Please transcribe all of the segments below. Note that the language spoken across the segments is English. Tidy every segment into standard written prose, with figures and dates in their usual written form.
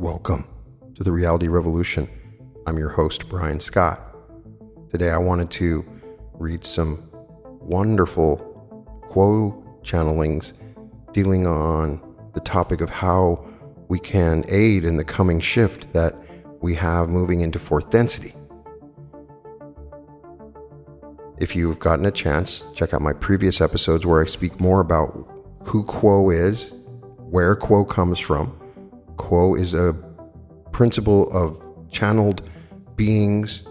Welcome to the Reality Revolution. I'm your host, Brian Scott. Today I wanted to read some wonderful quo channelings dealing on the topic of how we can aid in the coming shift that we have moving into fourth density. If you've gotten a chance, check out my previous episodes where I speak more about who quo is, where quo comes from. Quo is a principle of channeled beings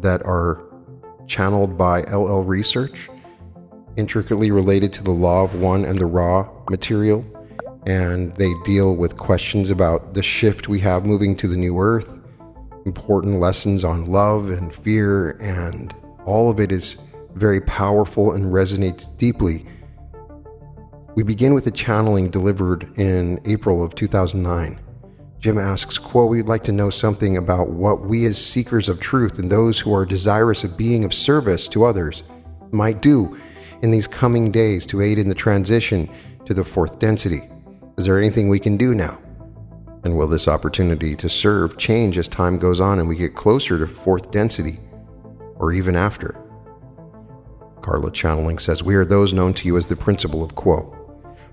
that are channeled by LL research, intricately related to the law of one and the raw material, and they deal with questions about the shift we have moving to the new earth, important lessons on love and fear, and all of it is very powerful and resonates deeply. We begin with a channeling delivered in April of 2009. Jim asks, quote, we'd like to know something about what we as seekers of truth and those who are desirous of being of service to others might do in these coming days to aid in the transition to the fourth density. Is there anything we can do now? And will this opportunity to serve change as time goes on and we get closer to fourth density, or even after? Carla Channeling says, we are those known to you as the principle of quo.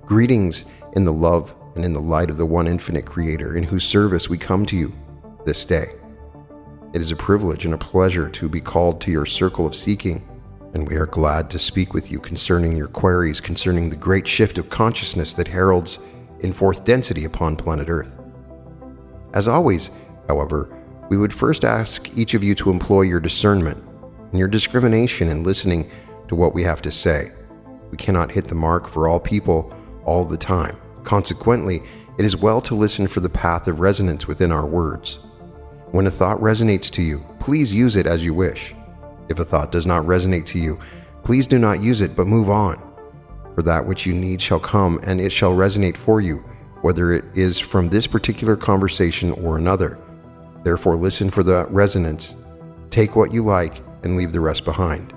Greetings in the love and in the light of the one infinite creator in whose service we come to you this day. It is a privilege and a pleasure to be called to your circle of seeking, and we are glad to speak with you concerning your queries concerning the great shift of consciousness that heralds in fourth density upon planet Earth. As always, however, we would first ask each of you to employ your discernment and your discrimination in listening to what we have to say. We cannot hit the mark for all people all the time. Consequently, it is well to listen for the path of resonance within our words. When a thought resonates to you, please use it as you wish. If a thought does not resonate to you, please do not use it, but move on. For that which you need shall come, and it shall resonate for you, whether it is from this particular conversation or another. Therefore, listen for the resonance, take what you like, and leave the rest behind.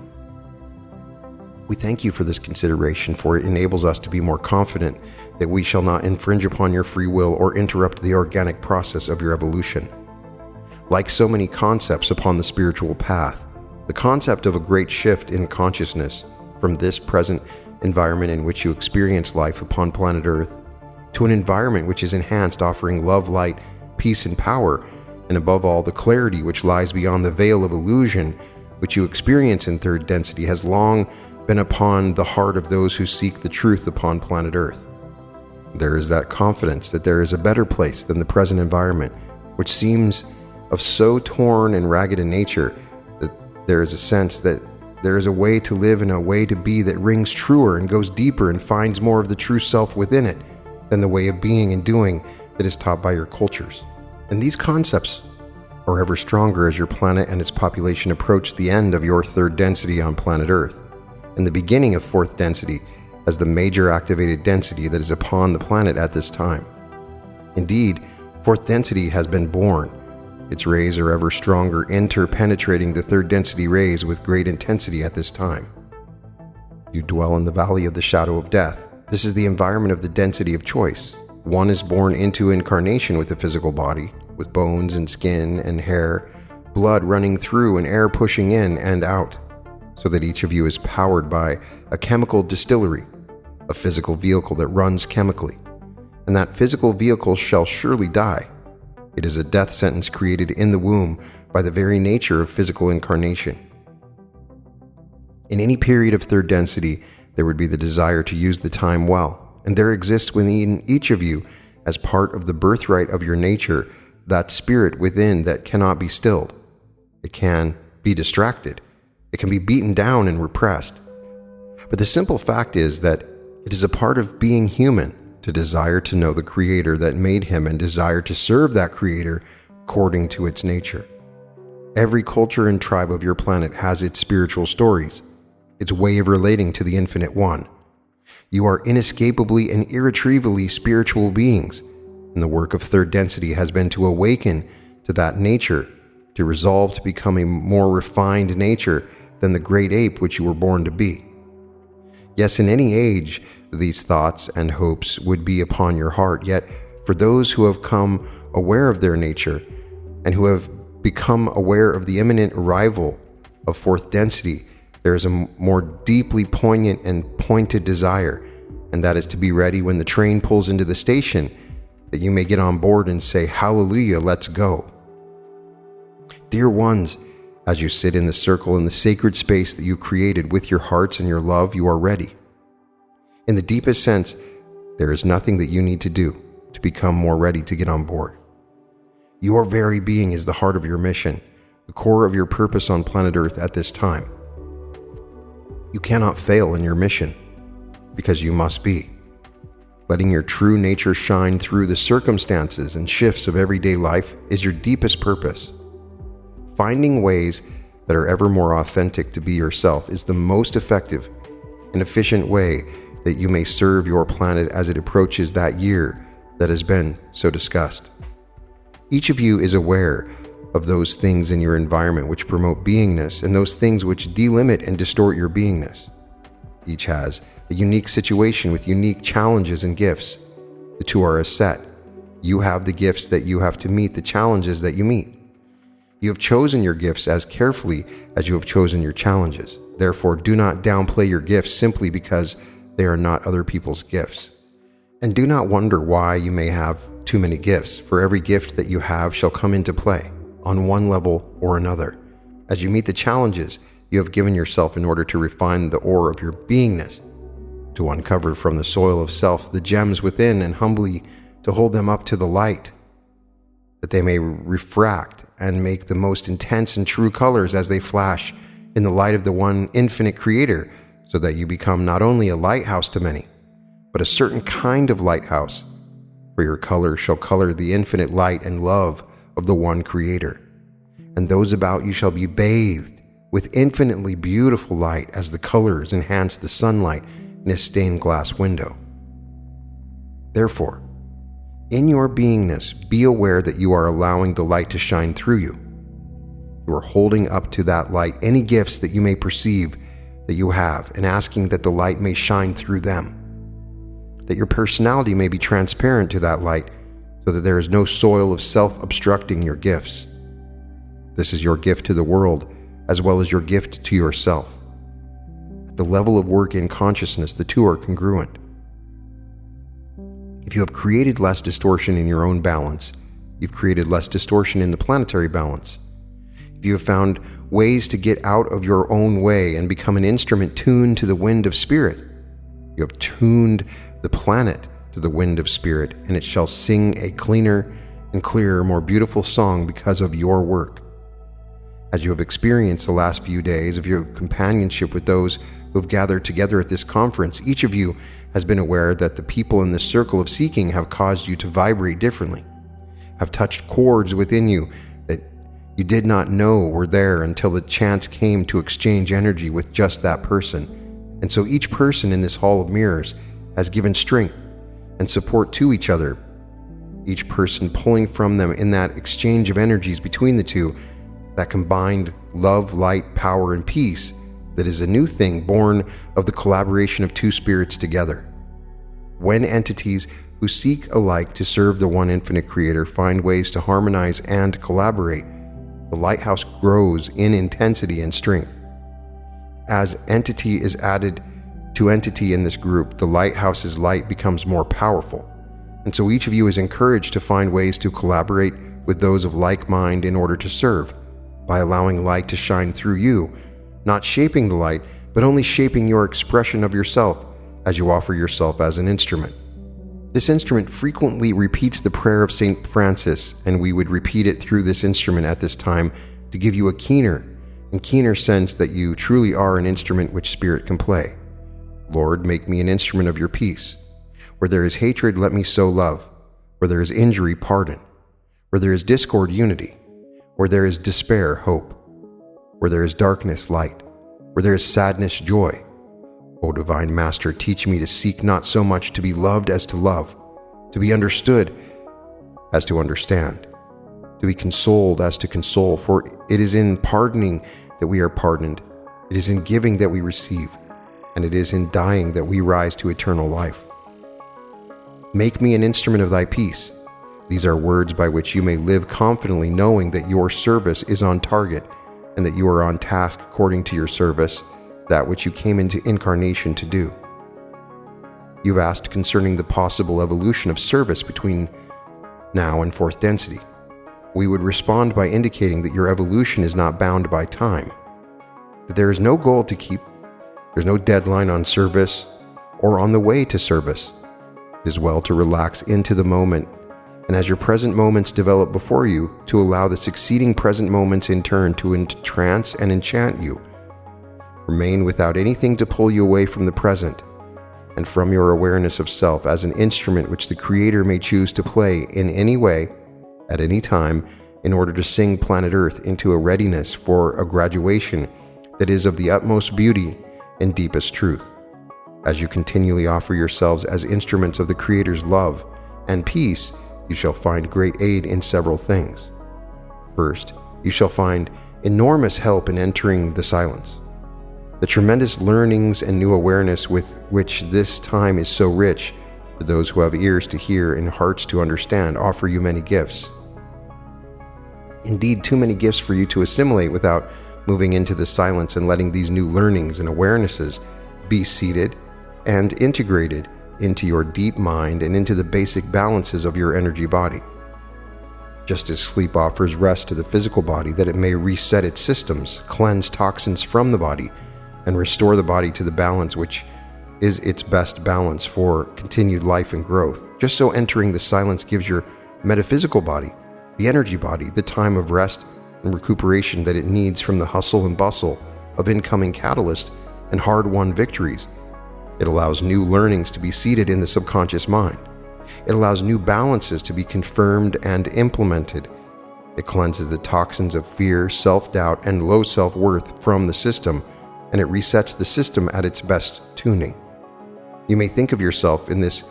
We thank you for this consideration, for it enables us to be more confident that we shall not infringe upon your free will or interrupt the organic process of your evolution. Like so many concepts upon the spiritual path, the concept of a great shift in consciousness from this present environment in which you experience life upon planet Earth to an environment which is enhanced, offering love, light, peace, and power, and above all, the clarity which lies beyond the veil of illusion which you experience in third density has long been upon the heart of those who seek the truth upon planet Earth. There is that confidence that there is a better place than the present environment, which seems of so torn and ragged a nature that there is a sense that there is a way to live and a way to be that rings truer and goes deeper and finds more of the true self within it than the way of being and doing that is taught by your cultures. And these concepts are ever stronger as your planet and its population approach the end of your third density on planet Earth, and the beginning of fourth density as the major activated density that is upon the planet at this time. Indeed, fourth density has been born. Its rays are ever stronger, interpenetrating the third density rays with great intensity at this time. You dwell in the valley of the shadow of death. This is the environment of the density of choice. One is born into incarnation with a physical body, with bones and skin and hair, blood running through and air pushing in and out, so that each of you is powered by a chemical distillery, a physical vehicle that runs chemically, and that physical vehicle shall surely die. It is a death sentence created in the womb by the very nature of physical incarnation. In any period of third density, there would be the desire to use the time well, and there exists within each of you, as part of the birthright of your nature, that spirit within that cannot be stilled. It can be distracted. It can be beaten down and repressed. But the simple fact is that it is a part of being human to desire to know the Creator that made him and desire to serve that Creator according to its nature. Every culture and tribe of your planet has its spiritual stories, its way of relating to the Infinite One. You are inescapably and irretrievably spiritual beings, and the work of third density has been to awaken to that nature, to resolve to become a more refined nature than the great ape which you were born to be. Yes, in any age, these thoughts and hopes would be upon your heart, yet for those who have come aware of their nature, and who have become aware of the imminent arrival of fourth density, there is a more deeply poignant and pointed desire, and that is to be ready when the train pulls into the station, that you may get on board and say, "Hallelujah, let's go." Dear ones, as you sit in the circle in the sacred space that you created with your hearts and your love, you are ready. In the deepest sense, there is nothing that you need to do to become more ready to get on board. Your very being is the heart of your mission, the core of your purpose on planet Earth at this time. You cannot fail in your mission, because you must be. Letting your true nature shine through the circumstances and shifts of everyday life is your deepest purpose. Finding ways that are ever more authentic to be yourself is the most effective and efficient way that you may serve your planet as it approaches that year that has been so discussed. Each of you is aware of those things in your environment which promote beingness and those things which delimit and distort your beingness. Each has a unique situation with unique challenges and gifts. The two are a set. You have the gifts that you have to meet the challenges that you meet. You have chosen your gifts as carefully as you have chosen your challenges. Therefore, do not downplay your gifts simply because they are not other people's gifts. And do not wonder why you may have too many gifts, for every gift that you have shall come into play, on one level or another. As you meet the challenges you have given yourself in order to refine the ore of your beingness, to uncover from the soil of self the gems within and humbly to hold them up to the light, that they may refract and make the most intense and true colors as they flash in the light of the one infinite creator, so that you become not only a lighthouse to many, but a certain kind of lighthouse, for your color shall color the infinite light and love of the one creator, and those about you shall be bathed with infinitely beautiful light as the colors enhance the sunlight in a stained glass window. Therefore, in your beingness, be aware that you are allowing the light to shine through you. You are holding up to that light any gifts that you may perceive that you have and asking that the light may shine through them, that your personality may be transparent to that light so that there is no soil of self obstructing your gifts. This is your gift to the world as well as your gift to yourself. At the level of work in consciousness, the two are congruent. If you have created less distortion in your own balance, you've created less distortion in the planetary balance. If you have found ways to get out of your own way and become an instrument tuned to the wind of spirit, you have tuned the planet to the wind of spirit, and it shall sing a cleaner and clearer, more beautiful song because of your work. As you have experienced the last few days of your companionship with those who have gathered together at this conference, each of you has been aware that the people in this circle of seeking have caused you to vibrate differently, have touched chords within you that you did not know were there until the chance came to exchange energy with just that person. And so each person in this hall of mirrors has given strength and support to each other, each person pulling from them in that exchange of energies between the two, that combined love, light, power, and peace that is a new thing born of the collaboration of two spirits together. When entities who seek alike to serve the one infinite creator find ways to harmonize and collaborate, the lighthouse grows in intensity and strength. As entity is added to entity in this group, the lighthouse's light becomes more powerful. And so each of you is encouraged to find ways to collaborate with those of like mind in order to serve, by allowing light to shine through you, not shaping the light, but only shaping your expression of yourself as you offer yourself as an instrument. This instrument frequently repeats the prayer of St. Francis, and we would repeat it through this instrument at this time to give you a keener and keener sense that you truly are an instrument which Spirit can play. Lord, make me an instrument of your peace. Where there is hatred, let me sow love. Where there is injury, pardon. Where there is discord, unity. Where there is despair, hope. Where there is darkness, light. Where there is sadness, joy. O Divine Master, teach me to seek not so much to be loved as to love, to be understood as to understand, to be consoled as to console, for it is in pardoning that we are pardoned, it is in giving that we receive, and it is in dying that we rise to eternal life. Make me an instrument of thy peace. These are words by which you may live confidently, knowing that your service is on target and that you are on task according to your service, that which you came into incarnation to do. You've asked concerning the possible evolution of service between now and fourth density. We would respond by indicating that your evolution is not bound by time, that there is no goal to keep, there's no deadline on service or on the way to service. It is well to relax into the moment, and as your present moments develop before you, to allow the succeeding present moments in turn to entrance and enchant you. Remain without anything to pull you away from the present and from your awareness of self as an instrument which the Creator may choose to play in any way, at any time, in order to sing planet Earth into a readiness for a graduation that is of the utmost beauty and deepest truth. As you continually offer yourselves as instruments of the Creator's love and peace, you shall find great aid in several things. First, you shall find enormous help in entering the silence. The tremendous learnings and new awareness with which this time is so rich, to those who have ears to hear and hearts to understand, offer you many gifts. Indeed, too many gifts for you to assimilate without moving into the silence and letting these new learnings and awarenesses be seated and integrated into your deep mind and into the basic balances of your energy body. Just as sleep offers rest to the physical body that it may reset its systems, cleanse toxins from the body, and restore the body to the balance which is its best balance for continued life and growth, just so entering the silence gives your metaphysical body, the energy body, the time of rest and recuperation that it needs from the hustle and bustle of incoming catalyst and hard-won victories. It allows new learnings to be seated in the subconscious mind. It allows new balances to be confirmed and implemented. It cleanses the toxins of fear, self-doubt, and low self-worth from the system, and it resets the system at its best tuning. You may think of yourself in this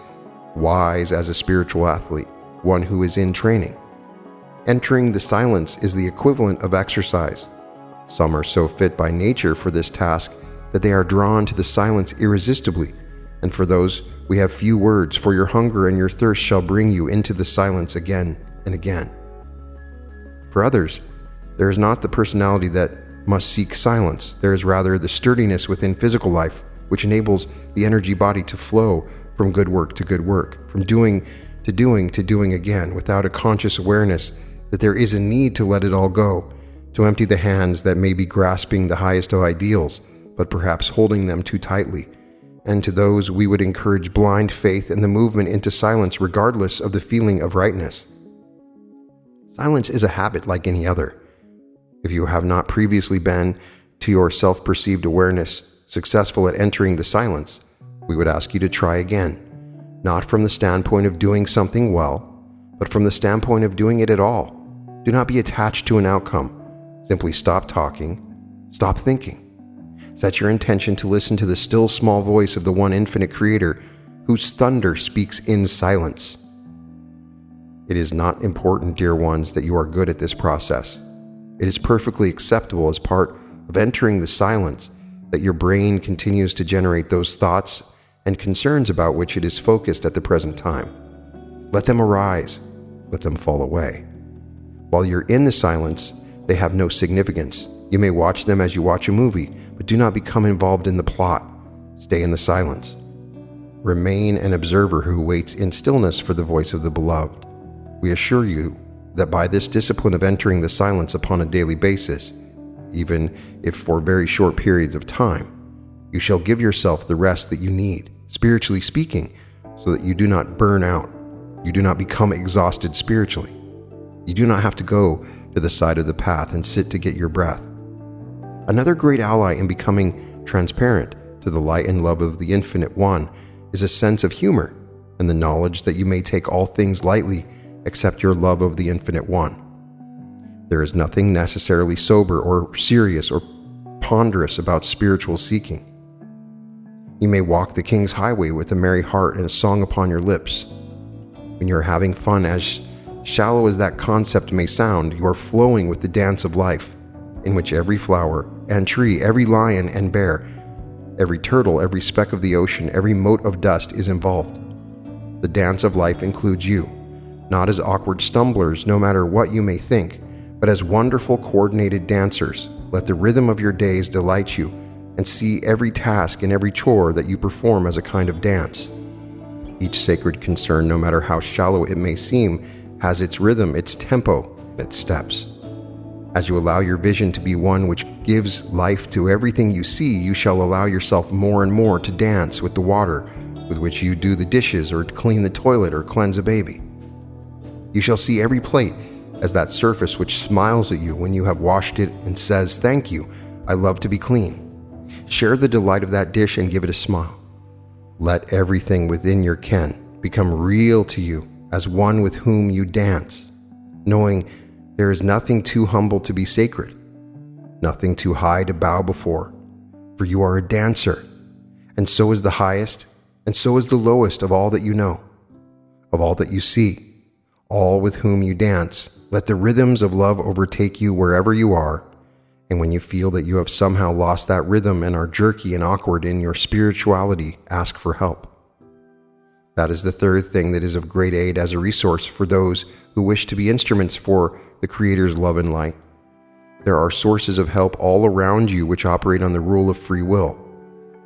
wise as a spiritual athlete, one who is in training. Entering the silence is the equivalent of exercise. Some are so fit by nature for this task that they are drawn to the silence irresistibly, and for those we have few words, for your hunger and your thirst shall bring you into the silence again and again. For others, there is not the personality that must seek silence. There is rather the sturdiness within physical life, which enables the energy body to flow from good work to good work, from doing to doing again, without a conscious awareness that there is a need to let it all go, to empty the hands that may be grasping the highest of ideals, but perhaps holding them too tightly. And to those we would encourage blind faith and the movement into silence regardless of the feeling of rightness. Silence is a habit like any other. If you have not previously been, to your self-perceived awareness, successful at entering the silence, we would ask you to try again, not from the standpoint of doing something well, but from the standpoint of doing it at all. Do not be attached to an outcome. Simply stop talking, stop thinking. Set your intention to listen to the still small voice of the one infinite Creator, whose thunder speaks in silence. It is not important, dear ones, that you are good at this process. It is perfectly acceptable as part of entering the silence that your brain continues to generate those thoughts and concerns about which it is focused at the present time. Let them arise, let them fall away. While you're in the silence, they have no significance. You may watch them as you watch a movie, but do not become involved in the plot. Stay in the silence. Remain an observer who waits in stillness for the voice of the beloved. We assure you that by this discipline of entering the silence upon a daily basis, even if for very short periods of time, you shall give yourself the rest that you need, spiritually speaking, so that you do not burn out. You do not become exhausted spiritually. You do not have to go to the side of the path and sit to get your breath. Another great ally in becoming transparent to the light and love of the Infinite One is a sense of humor and the knowledge that you may take all things lightly except your love of the Infinite One. There is nothing necessarily sober or serious or ponderous about spiritual seeking. You may walk the King's Highway with a merry heart and a song upon your lips. When you are having fun, as shallow as that concept may sound, you are flowing with the dance of life, in which every flower and tree, every lion and bear, every turtle, every speck of the ocean, every mote of dust is involved. The dance of life includes you, not as awkward stumblers no matter what you may think, but as wonderful coordinated dancers. Let the rhythm of your days delight you, and see every task and every chore that you perform as a kind of dance. Each sacred concern, no matter how shallow it may seem, has its rhythm, its tempo, and its steps. As you allow your vision to be one which gives life to everything you see, you shall allow yourself more and more to dance with the water with which you do the dishes or clean the toilet or cleanse a baby. You shall see every plate as that surface which smiles at you when you have washed it and says, "Thank you, I love to be clean." Share the delight of that dish and give it a smile. Let everything within your ken become real to you as one with whom you dance, knowing there is nothing too humble to be sacred, nothing too high to bow before, for you are a dancer, and so is the highest, and so is the lowest of all that you know, of all that you see, all with whom you dance. Let the rhythms of love overtake you wherever you are, and when you feel that you have somehow lost that rhythm and are jerky and awkward in your spirituality, ask for help. That is the third thing that is of great aid as a resource for those who wish to be instruments for the Creator's love and light. There are sources of help all around you which operate on the rule of free will.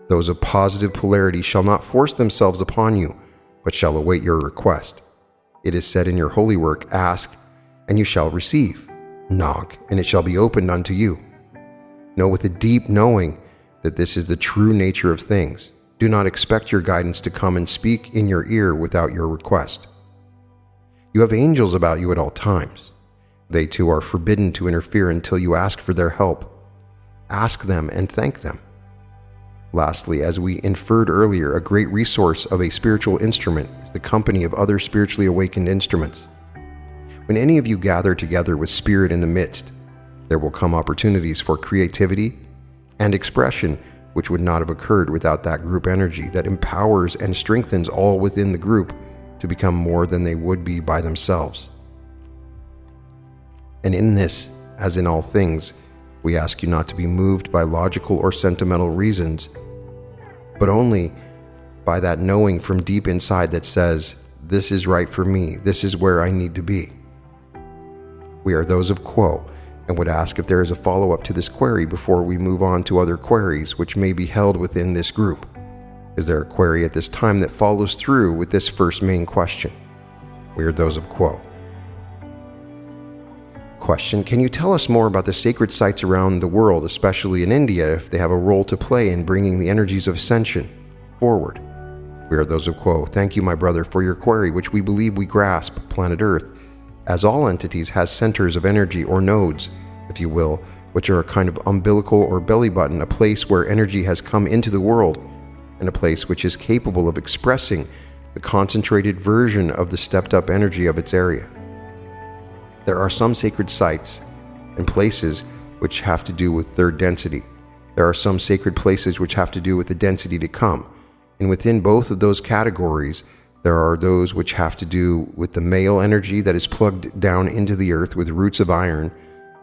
Those of positive polarity shall not force themselves upon you, but shall await your request. It is said in your holy work, "Ask, and you shall receive. Knock, and it shall be opened unto you." Know with a deep knowing that this is the true nature of things. Do not expect your guidance to come and speak in your ear without your request. You have angels about you at all times. They too are forbidden to interfere until you ask for their help. Ask them and thank them. Lastly, as we inferred earlier, a great resource of a spiritual instrument is the company of other spiritually awakened instruments. When any of you gather together with spirit in the midst, there will come opportunities for creativity and expression which would not have occurred without that group energy that empowers and strengthens all within the group to become more than they would be by themselves. And in this, as in all things, we ask you not to be moved by logical or sentimental reasons, but only by that knowing from deep inside that says, "This is right for me, this is where I need to be." We are those of Quo, and would ask if there is a follow-up to this query before we move on to other queries which may be held within this group. Is there a query at this time that follows through with this first main question? We are those of Quo. Question: can you tell us more about the sacred sites around the world, especially in India, if they have a role to play in bringing the energies of ascension forward? We are those of Quo. Thank you, my brother, for your query, which we believe we grasp. Planet Earth, as all entities, has centers of energy, or nodes, if you will, which are a kind of umbilical or belly button, a place where energy has come into the world, and a place which is capable of expressing the concentrated version of the stepped-up energy of its area. There are some sacred sites and places which have to do with third density. There are some sacred places which have to do with the density to come, and within both of those categories, there are those which have to do with the male energy that is plugged down into the earth with roots of iron,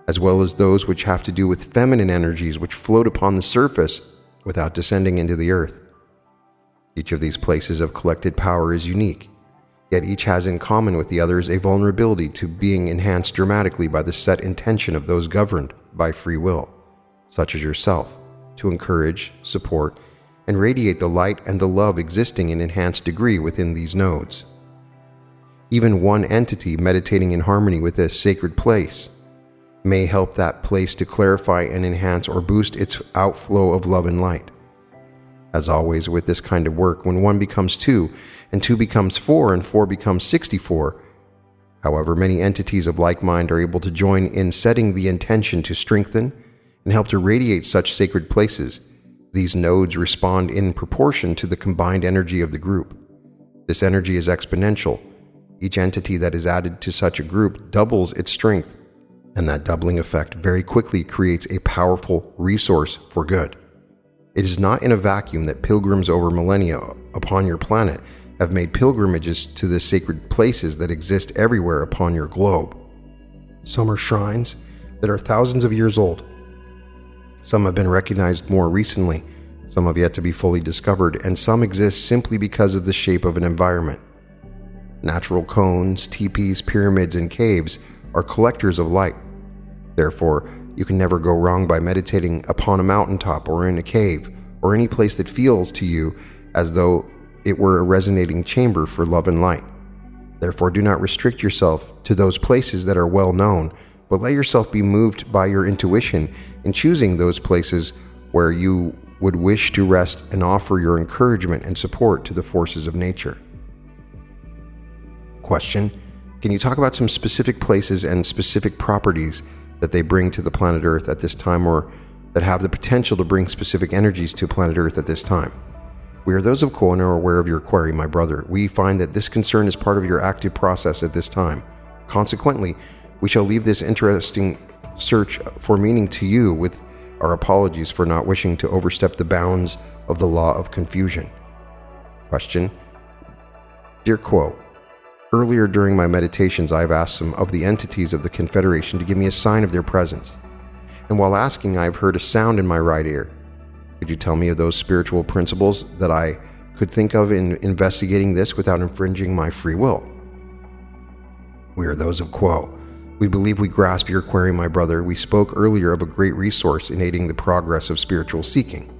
as well as those which have to do with feminine energies which float upon the surface without descending into the earth. Each of these places of collected power is unique, yet each has in common with the others a vulnerability to being enhanced dramatically by the set intention of those governed by free will, such as yourself, to encourage, support, and radiate the light and the love existing in enhanced degree within these nodes. Even one entity meditating in harmony with this sacred place may help that place to clarify and enhance or boost its outflow of love and light. As always with this kind of work, when 1 becomes 2, and 2 becomes 4, and 4 becomes 64, however many entities of like mind are able to join in setting the intention to strengthen and help to radiate such sacred places, these nodes respond in proportion to the combined energy of the group. This energy is exponential. Each entity that is added to such a group doubles its strength, and that doubling effect very quickly creates a powerful resource for good. It is not in a vacuum that pilgrims over millennia upon your planet have made pilgrimages to the sacred places that exist everywhere upon your globe. Some are shrines that are thousands of years old. Some have been recognized more recently, some have yet to be fully discovered, and some exist simply because of the shape of an environment. Natural cones, teepees, pyramids, and caves are collectors of light. Therefore, you can never go wrong by meditating upon a mountaintop or in a cave, or any place that feels to you as though it were a resonating chamber for love and light. Therefore, do not restrict yourself to those places that are well known, but let yourself be moved by your intuition in choosing those places where you would wish to rest and offer your encouragement and support to the forces of nature. Question: can you talk about some specific places and specific properties that they bring to the planet Earth at this time, or that have the potential to bring specific energies to planet Earth at this time? We are those of Quo and are aware of your query, my brother. We find that this concern is part of your active process at this time. Consequently, we shall leave this interesting search for meaning to you with our apologies for not wishing to overstep the bounds of the law of confusion. Question: Dear Quo, earlier during my meditations I have asked some of the entities of the Confederation to give me a sign of their presence. And while asking, I have heard a sound in my right ear. Could you tell me of those spiritual principles that I could think of in investigating this without infringing my free will? We are those of Quo. We believe we grasp your query, my brother. We spoke earlier of a great resource in aiding the progress of spiritual seeking.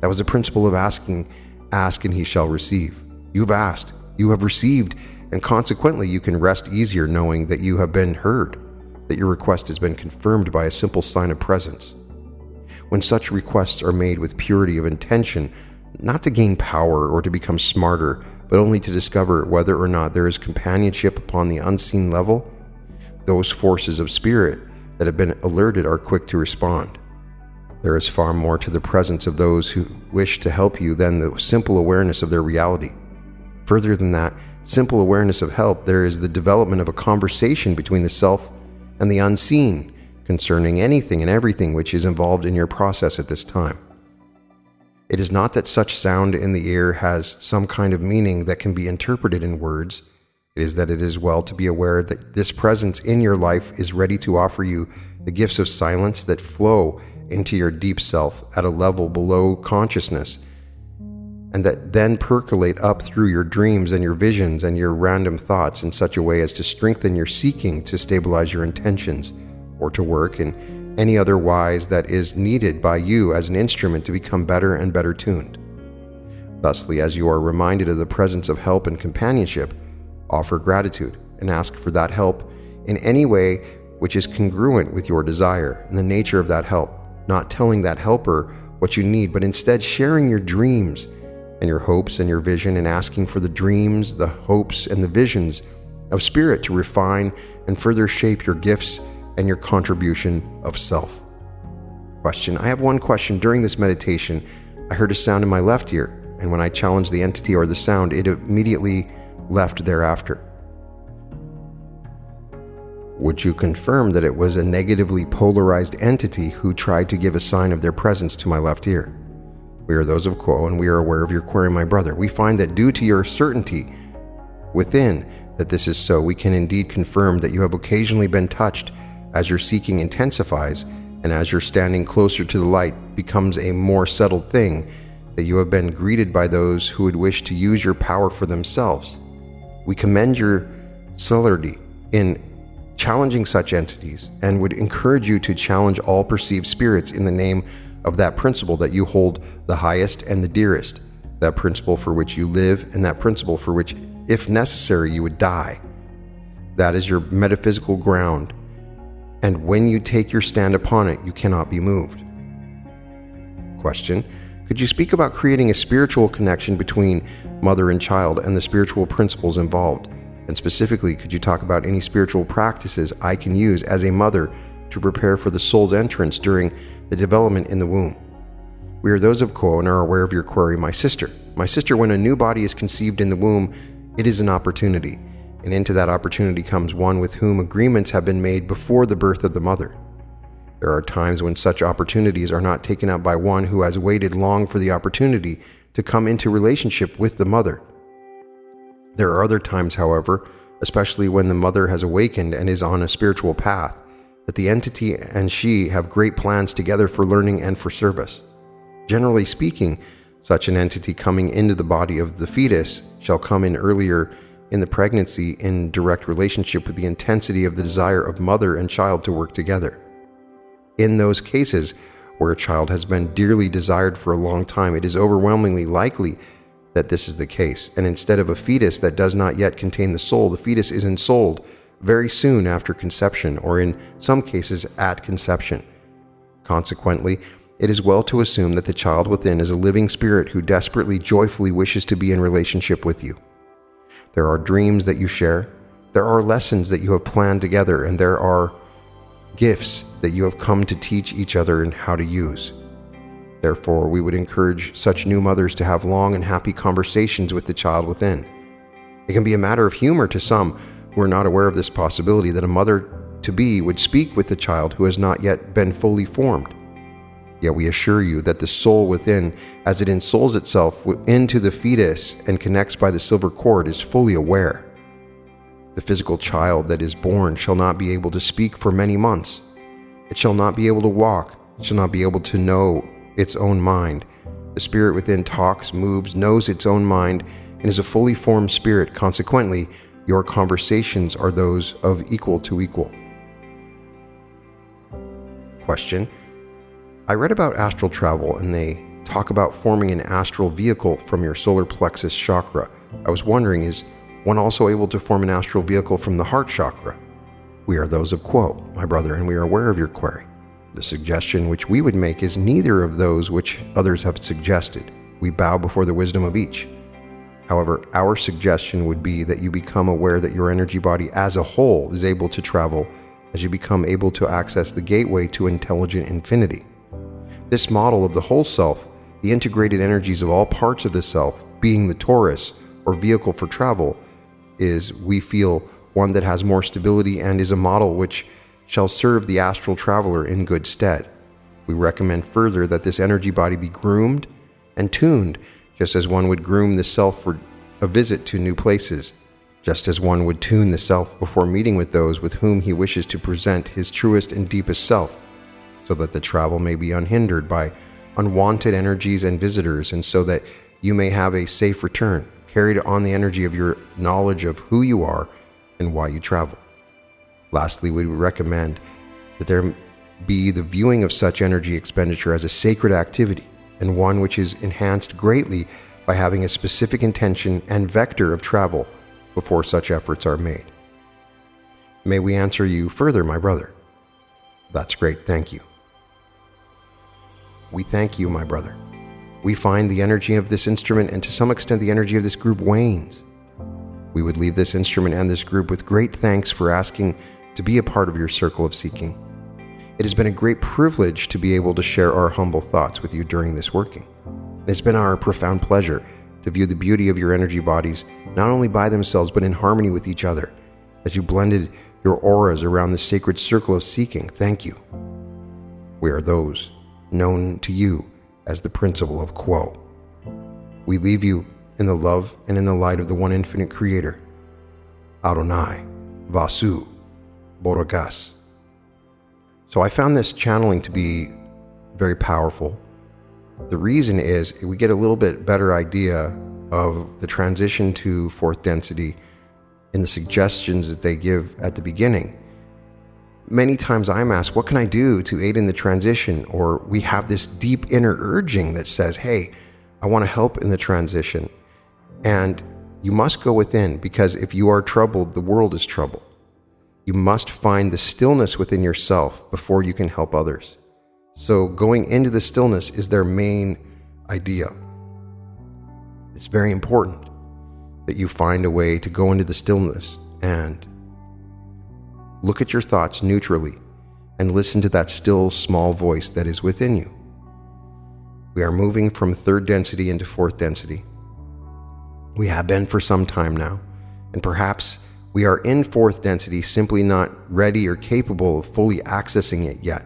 That was the principle of asking, ask and he shall receive. You've asked, you have received, and consequently you can rest easier knowing that you have been heard, that your request has been confirmed by a simple sign of presence. When such requests are made with purity of intention, not to gain power or to become smarter, but only to discover whether or not there is companionship upon the unseen level, those forces of spirit that have been alerted are quick to respond. There is far more to the presence of those who wish to help you than the simple awareness of their reality. Further than that simple awareness of help, there is the development of a conversation between the self and the unseen concerning anything and everything which is involved in your process at this time. It is not that such sound in the ear has some kind of meaning that can be interpreted in words. It is that it is well to be aware that this presence in your life is ready to offer you the gifts of silence that flow into your deep self at a level below consciousness, and that then percolate up through your dreams and your visions and your random thoughts in such a way as to strengthen your seeking to stabilize your intentions, or to work in any other wise that is needed by you as an instrument to become better and better tuned. Thusly, as you are reminded of the presence of help and companionship, offer gratitude and ask for that help in any way which is congruent with your desire and the nature of that help, not telling that helper what you need, but instead sharing your dreams and your hopes and your vision, and asking for the dreams, the hopes, and the visions of spirit to refine and further shape your gifts and your contribution of self. Question: I have one question. During this meditation, I heard a sound in my left ear, and when I challenged the entity or the sound, it immediately left thereafter. Would you confirm that it was a negatively polarized entity who tried to give a sign of their presence to my left ear? We are those of Quo, and we are aware of your query, my brother. We find that due to your certainty within that this is so, we can indeed confirm that you have occasionally been touched as your seeking intensifies, and as your standing closer to the light becomes a more settled thing, that you have been greeted by those who would wish to use your power for themselves. We commend your celerity in challenging such entities, and would encourage you to challenge all perceived spirits in the name of that principle that you hold the highest and the dearest, that principle for which you live, and that principle for which, if necessary, you would die. That is your metaphysical ground, and when you take your stand upon it, you cannot be moved. Question: could you speak about creating a spiritual connection between mother and child and the spiritual principles involved? And specifically, could you talk about any spiritual practices I can use as a mother to prepare for the soul's entrance during the development in the womb? We are those of Quo and are aware of your query, my sister. My sister, when a new body is conceived in the womb, it is an opportunity, and into that opportunity comes one with whom agreements have been made before the birth of the mother. There are times when such opportunities are not taken up by one who has waited long for the opportunity to come into relationship with the mother. There are other times, however, especially when the mother has awakened and is on a spiritual path, that the entity and she have great plans together for learning and for service. Generally speaking, such an entity coming into the body of the fetus shall come in earlier in the pregnancy in direct relationship with the intensity of the desire of mother and child to work together. In those cases where a child has been dearly desired for a long time, it is overwhelmingly likely that this is the case, and instead of a fetus that does not yet contain the soul, the fetus is ensouled very soon after conception, or in some cases at conception. Consequently, it is well to assume that the child within is a living spirit who desperately, joyfully wishes to be in relationship with you. There are dreams that you share, there are lessons that you have planned together, and there are gifts that you have come to teach each other and how to use. Therefore, we would encourage such new mothers to have long and happy conversations with the child within. It can be a matter of humor to some who are not aware of this possibility that a mother-to-be would speak with the child who has not yet been fully formed. Yet we assure you that the soul within, as it ensouls itself into the fetus and connects by the silver cord, is fully aware. The physical child that is born shall not be able to speak for many months. It shall not be able to walk. It shall not be able to know its own mind. The spirit within talks, moves, knows its own mind, and is a fully formed spirit. Consequently, your conversations are those of equal to equal. Question: I read about astral travel, and they talk about forming an astral vehicle from your solar plexus chakra. I was wondering, is one also able to form an astral vehicle from the heart chakra? We are those of Quo, my brother, and we are aware of your query. The suggestion which we would make is neither of those which others have suggested. We bow before the wisdom of each. However, our suggestion would be that you become aware that your energy body as a whole is able to travel as you become able to access the gateway to intelligent infinity. This model of the whole self, the integrated energies of all parts of the self, being the torus, or vehicle for travel, is, we feel, one that has more stability and is a model which shall serve the astral traveler in good stead. We recommend further that this energy body be groomed and tuned, just as one would groom the self for a visit to new places, just as one would tune the self before meeting with those with whom he wishes to present his truest and deepest self, so that the travel may be unhindered by unwanted energies and visitors, and so that you may have a safe return, carried on the energy of your knowledge of who you are and why you travel. Lastly, we would recommend that there be the viewing of such energy expenditure as a sacred activity, and one which is enhanced greatly by having a specific intention and vector of travel before such efforts are made. May we answer you further, my brother? That's great, thank you. We thank you, my brother. We find the energy of this instrument, and to some extent the energy of this group, wanes. We would leave this instrument and this group with great thanks for asking to be a part of your circle of seeking. It has been a great privilege to be able to share our humble thoughts with you during this working. It has been our profound pleasure to view the beauty of your energy bodies, not only by themselves but in harmony with each other, as you blended your auras around the sacred circle of seeking. Thank you. We are those known to you as the principle of Quo. We leave you in the love and in the light of the one infinite creator, Adonai, Vasu, Borogas. So I found this channeling to be very powerful. The reason is we get a little bit better idea of the transition to fourth density in the suggestions that they give at the beginning. Many times I'm asked, what can I do to aid in the transition? Or we have this deep inner urging that says, hey, I want to help in the transition. And you must go within, because if you are troubled, the world is troubled. You must find the stillness within yourself before you can help others. So going into the stillness is their main idea. It's very important that you find a way to go into the stillness and look at your thoughts neutrally and listen to that still small voice that is within you. We are moving from third density into fourth density. We have been for some time now, and perhaps we are in fourth density, simply not ready or capable of fully accessing it yet.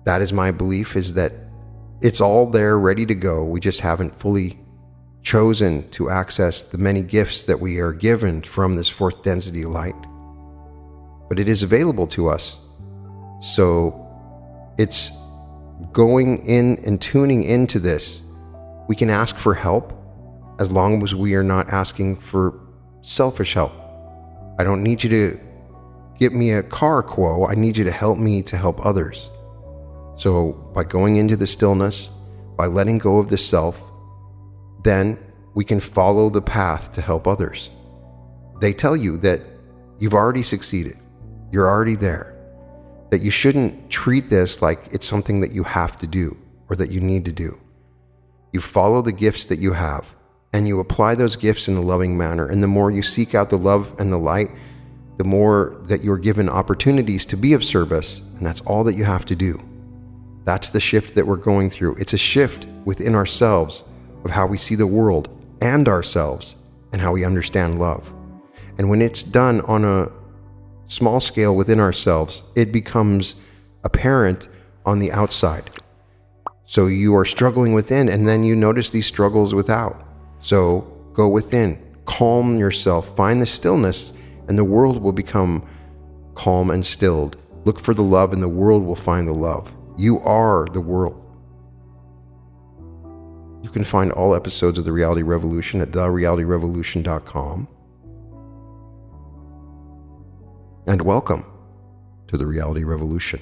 That is my belief, is that it's all there ready to go. We just haven't fully chosen to access the many gifts that we are given from this fourth density light. But it is available to us. So it's going in and tuning into this. We can ask for help as long as we are not asking for selfish help. I don't need you to get me a car, quo. I need you to help me to help others. So by going into the stillness, by letting go of the self, then we can follow the path to help others. They tell you that you've already succeeded. You're already there. That you shouldn't treat this like it's something that you have to do or that you need to do. You follow the gifts that you have and you apply those gifts in a loving manner. And the more you seek out the love and the light, the more that you're given opportunities to be of service. And that's all that you have to do. That's the shift that we're going through. It's a shift within ourselves of how we see the world and ourselves and how we understand love. And when it's done on a small scale within ourselves, it becomes apparent on the outside. So you are struggling within, and then you notice these struggles without. So go within, calm yourself, find the stillness, and the world will become calm and stilled. Look for the love, and the world will find the love. You are the world. You can find all episodes of The Reality Revolution at therealityrevolution.com. And welcome to The Reality Revolution.